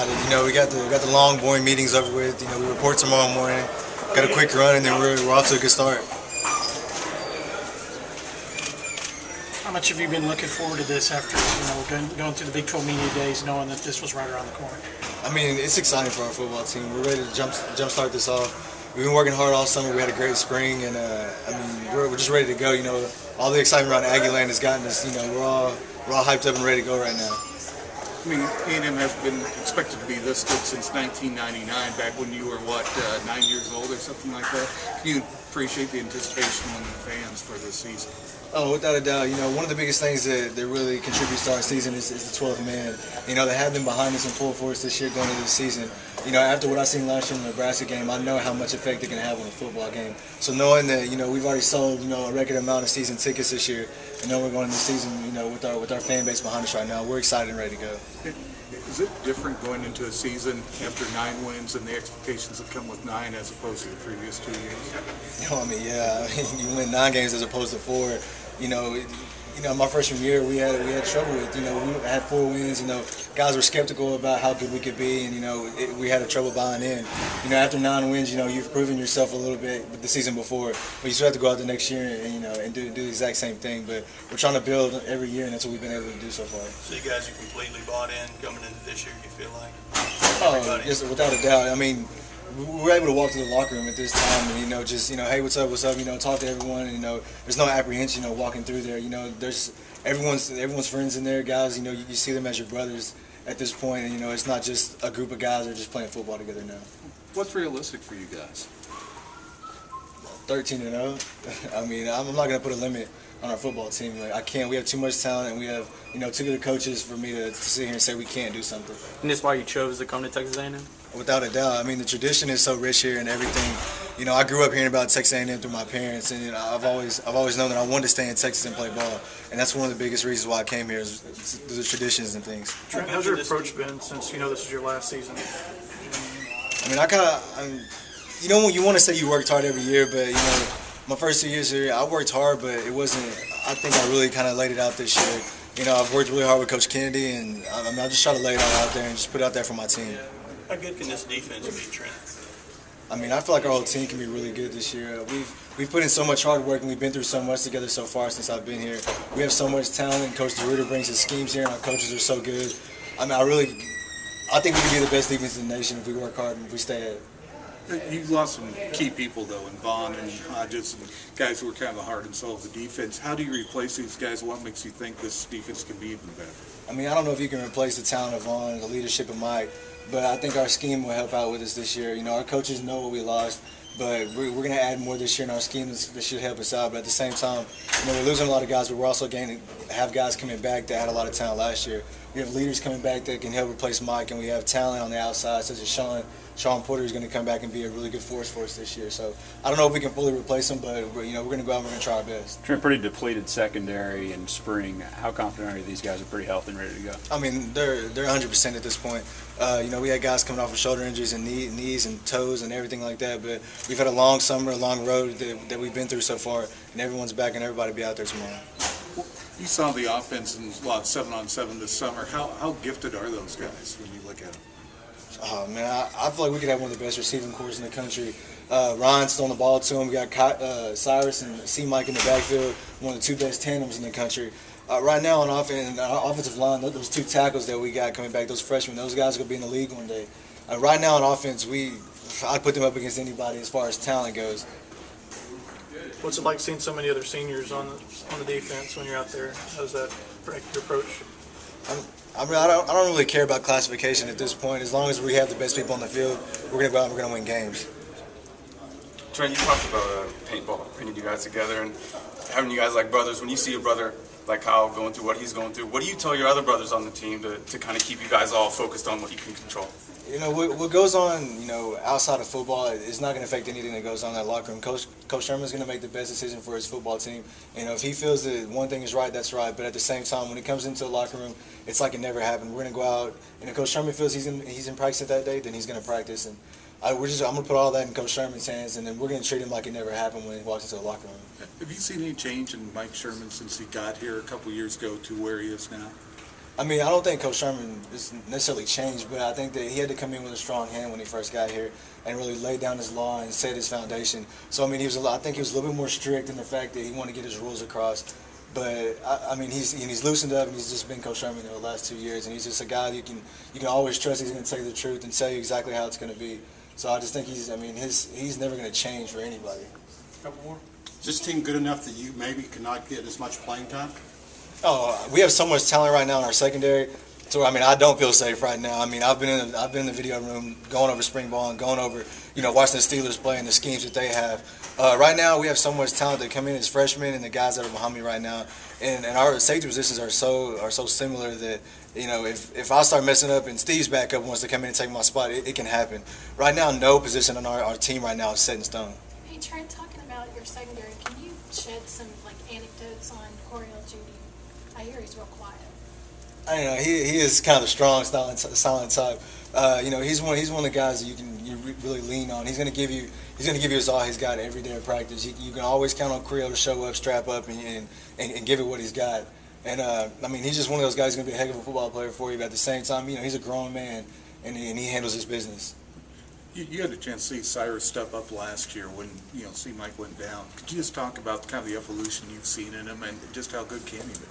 You know, we got the long, boring meetings over with. You know, we report tomorrow morning, got a quick run, and then we're off to a good start. How much have you been looking forward to this after going through the Big 12 media days, knowing that this was right around the corner? I mean, it's exciting for our football team. We're ready to jumpstart this off. We've been working hard all summer. We had a great spring, and I mean, we're just ready to go. You know, all the excitement around Aggie Land has gotten us. You know, we're all hyped up and ready to go right now. I mean, A&M has been expected to be this good since 1999, back when you were, 9 years old or something like that. Can you appreciate the anticipation among the fans for this season? Oh, without a doubt. You know, one of the biggest things that really contributes to our season is the 12th man. You know, they have been behind us in full force this year going into this season. You know, after what I seen last year in the Nebraska game, I know how much effect it can have on a football game. So knowing that, you know, we've already sold, you know, a record amount of season tickets this year, and now we're going into the season, you know, with our fan base behind us right now, we're excited and ready to go. Is it different going into a season after 9 wins and the expectations that come with 9 as opposed to the previous 2 years? You know, I mean, yeah, you win 9 games as opposed to 4. You know, my freshman year we had trouble with. You know, we had 4 wins. You know, guys were skeptical about how good we could be, and you know, we had trouble buying in. You know, after 9 wins, you know, you've proven yourself a little bit with the season before, but you still have to go out the next year and you know and do the exact same thing. But we're trying to build every year, and that's what we've been able to do so far. So you guys are completely bought in coming into this year. You feel like? Oh, yes, without a doubt. I mean, we were able to walk to the locker room at this time and, you know, just, you know, hey, what's up, you know, talk to everyone, and, you know, there's no apprehension, you know, walking through there. You know, there's everyone's friends in there, guys, you know, you see them as your brothers at this point, and, you know, it's not just a group of guys that are just playing football together now. What's realistic for you guys? 13-0. I mean, I'm not going to put a limit on our football team. Like, I can't. We have too much talent, and we have, you know, too good coaches for me to sit here and say we can't do something. And that's why you chose to come to Texas A&M? Without a doubt. I mean, the tradition is so rich here and everything. You know, I grew up hearing about Texas A&M through my parents, and you know, I've always known that I wanted to stay in Texas and play ball, and that's one of the biggest reasons why I came here is the traditions and things. Trent, how's your approach been since you know this is your last season? I mean, you know, when you want to say you worked hard every year, but you know, my first 2 years here, I worked hard, but it wasn't. I think I really kind of laid it out this year. You know, I've worked really hard with Coach Kennedy, and I mean, I just try to lay it all out there and just put it out there for my team. How good can this defense be, Trent? I mean, I feel like our whole team can be really good this year. We've put in so much hard work, and we've been through so much together so far since I've been here. We have so much talent, and Coach DeRuiter brings his schemes here, and our coaches are so good. I mean, I think we can be the best defense in the nation if we work hard and if we stay at it. You lost some key people, though, in Vaughn and Hodges, and guys who were kind of the heart and soul of the defense. How do you replace these guys? What makes you think this defense can be even better? I mean, I don't know if you can replace the talent of Vaughn and the leadership of Mike, but I think our scheme will help out with us this year. You know, our coaches know what we lost, but we're going to add more this year in our scheme that should help us out. But at the same time, you know, we're losing a lot of guys, but we're also have guys coming back that had a lot of talent last year. We have leaders coming back that can help replace Mike, and we have talent on the outside, such as Sean Porter is going to come back and be a really good force for us this year. So I don't know if we can fully replace him, but you know, we're going to go out and we're going to try our best. Trent, pretty depleted secondary in spring. How confident are you these guys are pretty healthy and ready to go? I mean, they're 100% at this point. You know, we had guys coming off of shoulder injuries and knees and toes and everything like that, but we've had a long summer, a long road that we've been through so far, and everyone's back and everybody will be out there tomorrow. You saw the offense in 7-on-7 this summer. How gifted are those guys when you look at them? Oh, man, I feel like we could have one of the best receiving corps in the country. Ryan's throwing the ball to him. We got Cyrus and C-Mike in the backfield, one of the 2 best tandems in the country. Right now on offense, our offensive line, those 2 tackles that we got coming back, those freshmen, those guys are going to be in the league one day. Right now on offense, I'd put them up against anybody as far as talent goes. What's it like seeing so many other seniors on the defense when you're out there? How does that break your approach? I mean, I don't really care about classification at this point. As long as we have the best people on the field, we're going to go out and we're going to win games. Trent, you talked about paintball, bringing you guys together and having you guys like brothers. When you see your brother like Kyle going through what he's going through, what do you tell your other brothers on the team to kind of keep you guys all focused on what you can control? You know, what goes on, you know, outside of football is not going to affect anything that goes on in that locker room. Coach Sherman's going to make the best decision for his football team. You know, if he feels that one thing is right, that's right. But at the same time, when it comes into the locker room, it's like it never happened. We're going to go out, and if Coach Sherman feels he's in practice that day, then he's going to practice. And I'm going to put all that in Coach Sherman's hands, and then we're going to treat him like it never happened when he walks into the locker room. Have you seen any change in Mike Sherman since he got here a couple years ago to where he is now? I mean, I don't think Coach Sherman is necessarily changed, but I think that he had to come in with a strong hand when he first got here and really lay down his law and set his foundation. So, I mean, I think he was a little bit more strict in the fact that he wanted to get his rules across. But, I mean, he's loosened up, and he's just been Coach Sherman in the last 2 years, and he's just a guy you can always trust he's going to tell you the truth and tell you exactly how it's going to be. So I just think he's never going to change for anybody. Couple more. Is this team good enough that you maybe cannot get as much playing time? Oh, we have so much talent right now in our secondary. So I mean, I don't feel safe right now. I mean, I've been in the video room, going over spring ball and going over, watching the Steelers play and the schemes that they have. Right now, we have so much talent that come in as freshmen and the guys that are behind me right now, and our safety positions are so similar that if I start messing up and Steve's back up wants to come in and take my spot, it can happen. Right now, no position on our team right now is set in stone. Hey Trent, talking about your secondary, can you shed some anecdotes on Coriel Judy? I hear he's real quiet. I don't know. He is kind of the strong, silent type. He's one of the guys that you really lean on. He's going to give you his all he's got every day of practice. You can always count on Coriel to show up, strap up, and give it what he's got. And I mean, he's just one of those guys who's going to be a heck of a football player for you. But at the same time, he's a grown man and he handles his business. You had a chance to see Cyrus step up last year when C. Mike went down. Could you just talk about kind of the evolution you've seen in him and just how good can he be?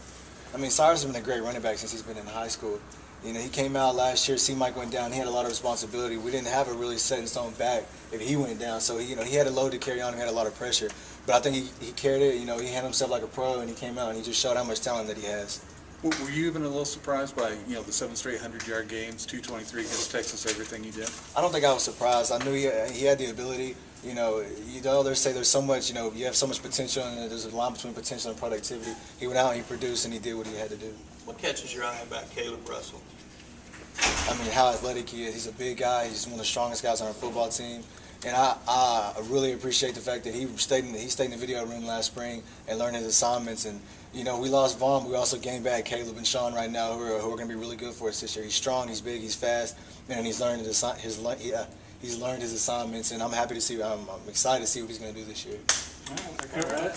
I mean, Cyrus has been a great running back since he's been in high school. He came out last year. C. Mike went down. He had a lot of responsibility. We didn't have a really set in stone back if he went down. So he had a load to carry on. He had a lot of pressure. But I think he carried it. He handled himself like a pro, and he came out and he just showed how much talent that he has. Were you even a little surprised by the 7 straight 100-yard games, 223 against Texas, everything he did? I don't think I was surprised. I knew he had the ability. They say there's so much. You have so much potential, and there's a line between potential and productivity. He went out and he produced, and he did what he had to do. What catches your eye about Caleb Russell? I mean, how athletic he is. He's a big guy. He's one of the strongest guys on our football team. And I really appreciate the fact that he stayed in the video room last spring and learned his assignments. And we lost Vaughn, but we also gained back Caleb and Sean right now, who are going to be really good for us this year. He's strong, he's big, he's fast, and he's learned his assignments. And I'm happy to see. I'm excited to see what he's going to do this year. All right.